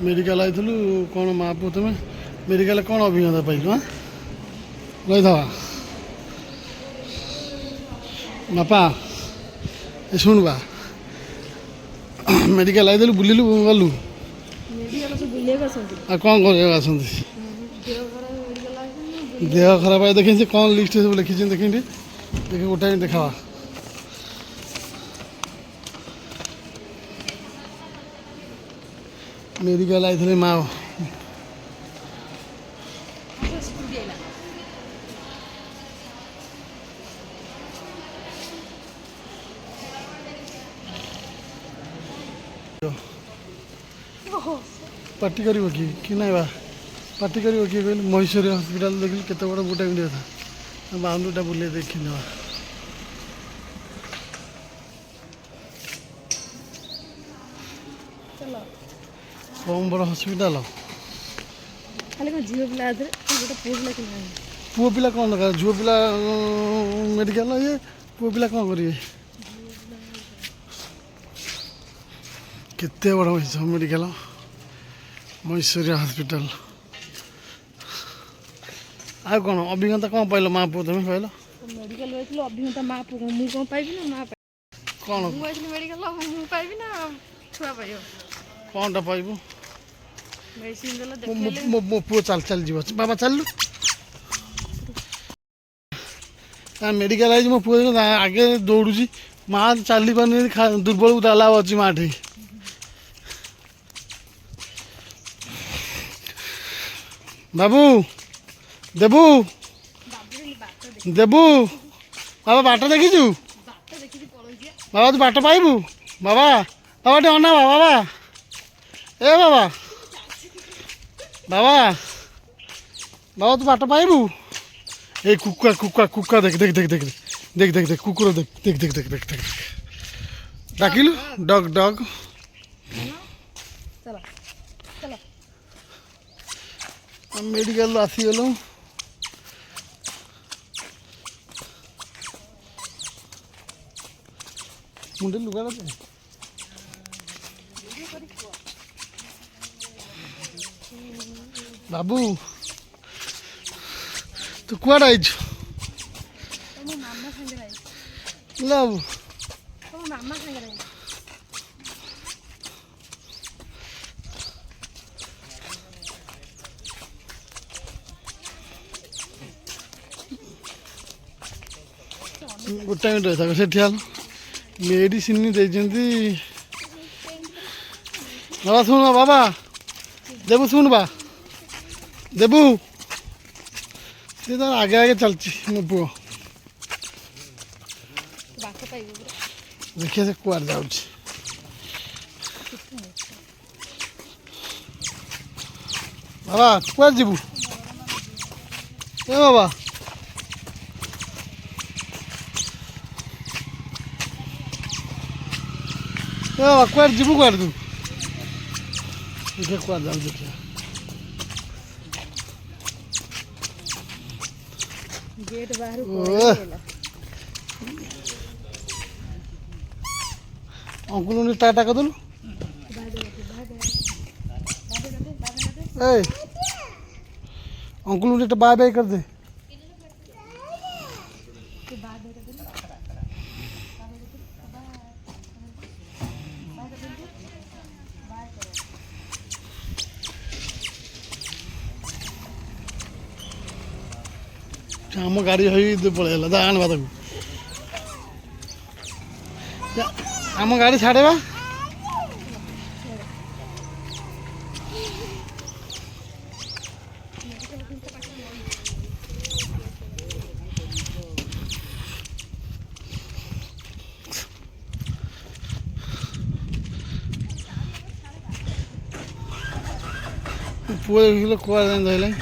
medical आइलु कौन माँ पु तुम मेडिकल कौन अभिज्ञता पाइल हाँ रहीथा बापा ए शुणवा मेडिकल आइलु बुलिलु गलु आ कौन कर देह खराब है देखी कौन लिस्ट सब लिखी देखी देख गोटा देखा मेडिकल आई माँ पार्टी कर कि ना बा पार्टी कर कहल महेश्वरी हस्पिटाल देख केत बड़ गोटा इंडिया था बाउंड्रीटा बुले देखी ना कम बड़ हस्पिटाल पुओ पिला कौन दरकार झुओ पिला मेडिकल ये पुओ पिला कौन करेंगे केते बड़ मेडिकल महेश्वरी हस्पिटाल आ कौन अभिज्ञता कौन पाइल माँ पुओ तुम कहल मेडिकल अभिज्ञता माँ पुओ मुझे कौन पाइबी ना माँ कौन मेडिकल मुझे पाइबी ना छुआ पाइब कौनटा पाइबू मेडिसिन मो पुओ चल चल जीव बाबा चलु मेडिकल आई मो पुओ आगे दौड़ू माँ चली पानी दुर्बल डाला अच्छी माँ ठी बाबू देबू देबू बाबा बाट देखीचु बाबा तू बाट पाइबू बाबा बाबा टे अना बाबा ए बाबा बाबा बाबा तू बाट पाइबू ए कुकुआ कुकुआ कुकुआ देख देख देख देख देख देख देख कुकुर देख देख देख देख देख देख डाकिलु डग डग मेडिकल आसीगलु मुंडे लुगाड़ा दे बाबू तू कुआड़ आई लव गोटा मिनट रहा से मेडिसिन देती बाबा शुण बाबा देबू शुण बा देबू सी तो आगे आगे चलती मो पुओ देखिए से कुआर जाऊँ बाबा कुआर जीवु ए बाबा कुआर जीवु कुआर तू देखिए कुआर जाऊ देखिए गेट बाहर अंकुल ने टाटा कर दलु ए अंकुल ने बाय बाय कर दे आम गाड़ी हो पलैला जा आनवा तक आम गाड़ी छाड़ेबा पुओ कुआ धरल